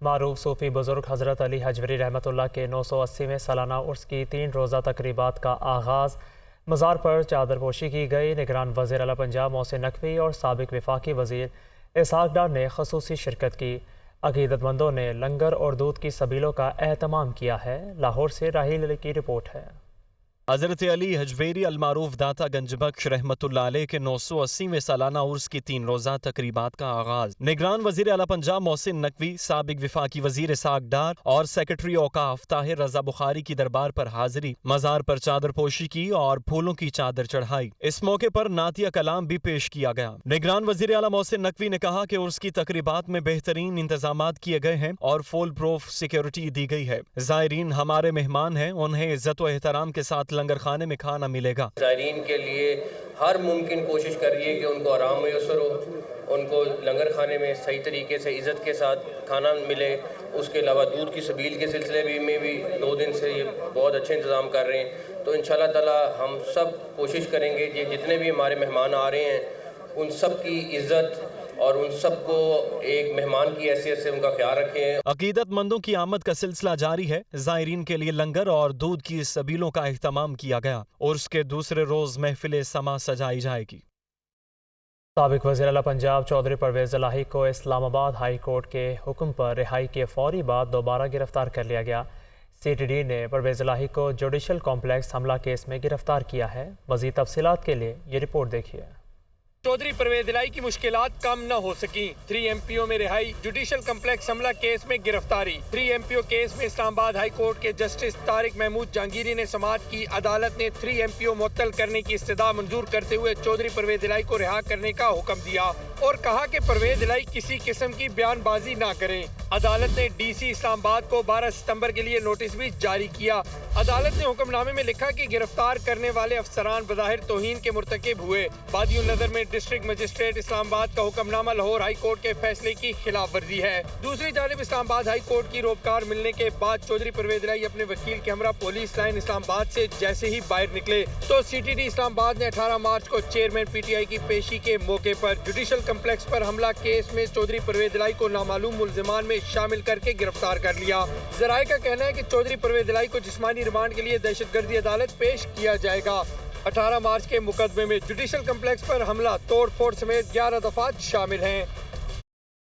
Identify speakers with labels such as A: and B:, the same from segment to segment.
A: معروف صوفی بزرگ حضرت علی حجویری رحمۃ اللہ کے 980ویں سالانہ عرس کی 3 روزہ تقریبات کا آغاز مزار پر چادر پوشی کی گئی۔ نگران وزیر اعلیٰ پنجاب محسن نقوی اور سابق وفاقی وزیر اسحاق ڈار نے خصوصی شرکت کی۔ عقیدت مندوں نے لنگر اور دودھ کی سبیلوں کا اہتمام کیا ہے۔ لاہور سے راہیل علی کی رپورٹ ہے۔
B: حضرت علی حجویری المعروف داتا گنج بخش رحمۃ اللہ علیہ کے 980ویں سالانہ عرس کی 3 روزہ تقریبات کا آغاز نگران وزیر اعلیٰ پنجاب محسن نقوی، سابق وفاقی وزیر اسحاق ڈار اور سیکرٹری اوقاف طاہر رضا بخاری کی دربار پر حاضری، مزار پر چادر پوشی کی اور پھولوں کی چادر چڑھائی۔ اس موقع پر نعتیہ کلام بھی پیش کیا گیا۔ نگران وزیر اعلیٰ محسن نقوی نے کہا کہ عرس کی تقریبات میں بہترین انتظامات کیے گئے ہیں اور فول پروف سیکیورٹی دی گئی ہے۔ زائرین ہمارے مہمان ہیں، انہیں عزت و احترام کے ساتھ لنگر خانے میں کھانا ملے گا۔
C: زائرین کے لیے ہر ممکن کوشش کر رہی ہے کہ ان کو آرام میسر ہو، ان کو لنگر خانے میں صحیح طریقے سے عزت کے ساتھ کھانا ملے۔ اس کے علاوہ دودھ کی سبیل کے سلسلے میں بھی 2 دن سے یہ بہت اچھے انتظام کر رہے ہیں۔ تو انشاءاللہ تعالی ہم سب کوشش کریں گے کہ جتنے بھی ہمارے مہمان آ رہے ہیں ان سب کی عزت اور ان سب کو ایک مہمان کی حیثیت سے ان کا خیال رکھیں۔
B: عقیدت مندوں کی آمد کا سلسلہ جاری ہے۔ زائرین کے لیے لنگر اور دودھ کی سبیلوں کا اہتمام کیا گیا۔ عرس کے دوسرے روز محفل سما سجائی جائے گی۔
A: سابق وزیر اعلیٰ پنجاب چودھری پرویز الہی کو اسلام آباد ہائی کورٹ کے حکم پر رہائی کے فوری بعد دوبارہ گرفتار کر لیا گیا۔ سی ٹی ڈی نے پرویز الہی کو جوڈیشل کمپلیکس حملہ کیس میں گرفتار کیا ہے۔ مزید تفصیلات کے لیے یہ رپورٹ دیکھیے۔
D: چودھری پرویز الہی کی مشکلات کم نہ ہو سکیں، 3 ایم پی او میں رہائی، جوڈیشل کمپلیکس حملہ کیس میں گرفتاری۔ 3 ایم پی او کیس میں اسلام آباد ہائی کورٹ کے جسٹس طارق محمود جہانگیری نے سماعت کی۔ عدالت نے 3 ایم پی او معطل کرنے کی استدعا منظور کرتے ہوئے چودھری پرویز الہی کو رہا کرنے کا حکم دیا اور کہا کہ پرویز الہی کسی قسم کی بیان بازی نہ کریں۔ عدالت نے ڈی سی اسلام آباد کو 12 ستمبر کے لیے نوٹس بھی جاری کیا۔ عدالت نے حکم نامے میں لکھا کہ گرفتار کرنے والے افسران بظاہر توہین کے مرتکب ہوئے۔ بادی النظر میں ڈسٹرکٹ مجسٹریٹ اسلام آباد کا حکم نامہ لاہور ہائی کورٹ کے فیصلے کی خلاف ورزی ہے۔ دوسری جانب اسلام آباد ہائی کورٹ کی روپکار ملنے کے بعد چودھری پرویز الہی اپنے وکیل کے ہمراہ پولیس لائن اسلام آباد سے جیسے ہی باہر نکلے تو سی ٹی ڈی اسلام آباد نے 18 مارچ کو چیئرمین پی ٹی آئی کی پیشی کے موقع پر جوڈیشل کمپلیکس پر حملہ کیس میں چودھری پرویز الہی کو نامعلوم ملزمان میں شامل کر کے گرفتار کر لیا۔ ذرائع کا کہنا ہے کہ چودھری پرویز الہی کو جسمانی ریمانڈ کے لیے دہشت گردی عدالت پیش کیا جائے گا۔ 18 مارچ کے مقدمے میں جوڈیشل کمپلیکس پر حملہ توڑ پھوڑ سمیت 11 دفعات شامل ہیں۔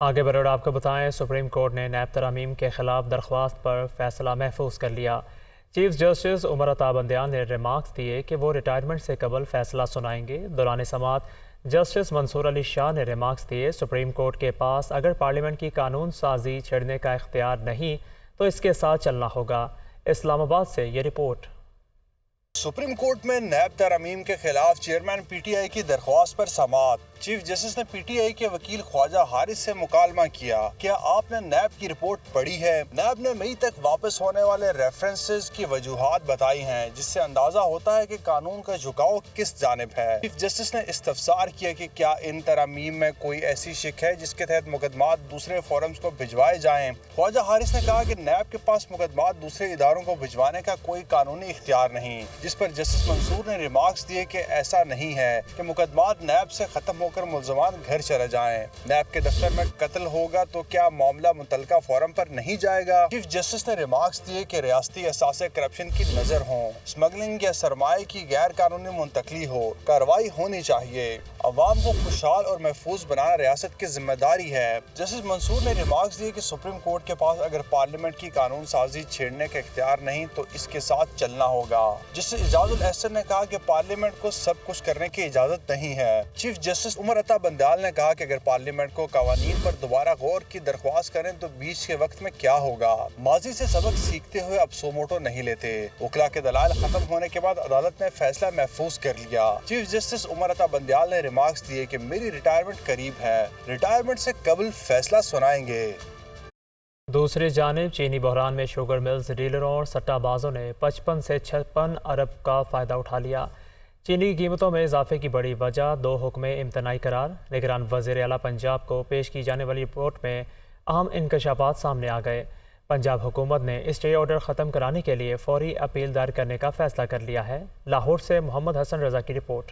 A: آگے بڑھ آپ کو بتائیں، سپریم کورٹ نے نیب ترامیم کے خلاف درخواست پر فیصلہ محفوظ کر لیا۔ چیف جسٹس عمر عطا بندیان نے ریمارکس دیے کہ وہ ریٹائرمنٹ سے قبل فیصلہ سنائیں گے۔ دوران سماعت جسٹس منصور علی شاہ نے ریمارکس دیے، سپریم کورٹ کے پاس اگر پارلیمنٹ کی قانون سازی چھیڑنے کا اختیار نہیں تو اس کے ساتھ چلنا ہوگا۔ اسلام آباد سے یہ رپورٹ۔
E: سپریم کورٹ میں نیب ترامیم کے خلاف چیئرمین پی ٹی آئی کی درخواست پر سماعت۔ چیف جسٹس نے پی ٹی آئی کے وکیل خواجہ حارث سے مکالمہ کیا، کیا آپ نے نیب کی رپورٹ پڑھی ہے؟ نیب نے مئی تک واپس ہونے والے ریفرنسز کی وجوہات بتائی ہیں، جس سے اندازہ ہوتا ہے کہ قانون کا جھکاؤ کس جانب ہے۔ چیف جسٹس نے استفسار کیا کہ کیا ان ترامیم میں کوئی ایسی شک ہے جس کے تحت مقدمات دوسرے فورمز کو بھجوائے جائیں۔ خواجہ حارث نے کہا کہ نیب کے پاس مقدمات دوسرے اداروں کو بھجوانے کا کوئی قانونی اختیار نہیں، جس پر جسٹس منصور نے ریمارکس دیے کہ ایسا نہیں ہے کہ مقدمات نیب سے ختم ہو کر ملزمان گھر چلے جائیں۔ نیب کے دفتر میں قتل ہوگا تو کیا معاملہ متعلقہ فورم پر نہیں جائے گا؟ چیف جسٹس نے ریمارکس دیے کہ ریاستی اثاثے کرپشن کی نظر ہوں، اسمگلنگ یا سرمایہ کی غیر قانونی منتقلی ہو، کارروائی ہونی چاہیے۔ عوام کو خوشحال اور محفوظ بنانا ریاست کی ذمہ داری ہے۔ جسٹس منصور نے ریمارکس دیے کہ سپریم کورٹ کے پاس اگر پارلیمنٹ کی قانون سازی چھیڑنے کا اختیار نہیں تو اس کے ساتھ چلنا ہوگا۔ جسٹس اعجاز الاحسن نے کہا کہ پارلیمنٹ کو سب کچھ کرنے کی اجازت نہیں ہے۔ چیف جسٹس عمر عطا بندیال نے کہا کہ اگر پارلیمنٹ کو قوانین پر دوبارہ غور کی درخواست کریں تو بیچ کے وقت میں کیا ہوگا؟ ماضی سے سبق سیکھتے ہوئے اب سو موٹو نہیں لیتے۔ وکلا کے دلائل ختم ہونے کے بعد عدالت نے فیصلہ محفوظ کر لیا۔ چیف جسٹس عمر عطا بندیال نے ریمارکس دیے کہ میری ریٹائرمنٹ قریب ہے، ریٹائرمنٹ سے قبل فیصلہ سنائیں گے۔
A: دوسری جانب چینی بحران میں شوگر ملز ڈیلروں اور سٹہ بازوں نے 55 سے 56 ارب کا فائدہ اٹھا لیا۔ چینی کی قیمتوں میں اضافے کی بڑی وجہ 2 حکم امتناعی قرار۔ نگران وزیر اعلیٰ پنجاب کو پیش کی جانے والی رپورٹ میں اہم انکشافات سامنے آ گئے۔ پنجاب حکومت نے اسٹے آرڈر ختم کرانے کے لیے فوری اپیل دائر کرنے کا فیصلہ کر لیا ہے۔ لاہور سے محمد حسن رضا کی رپورٹ۔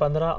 A: 15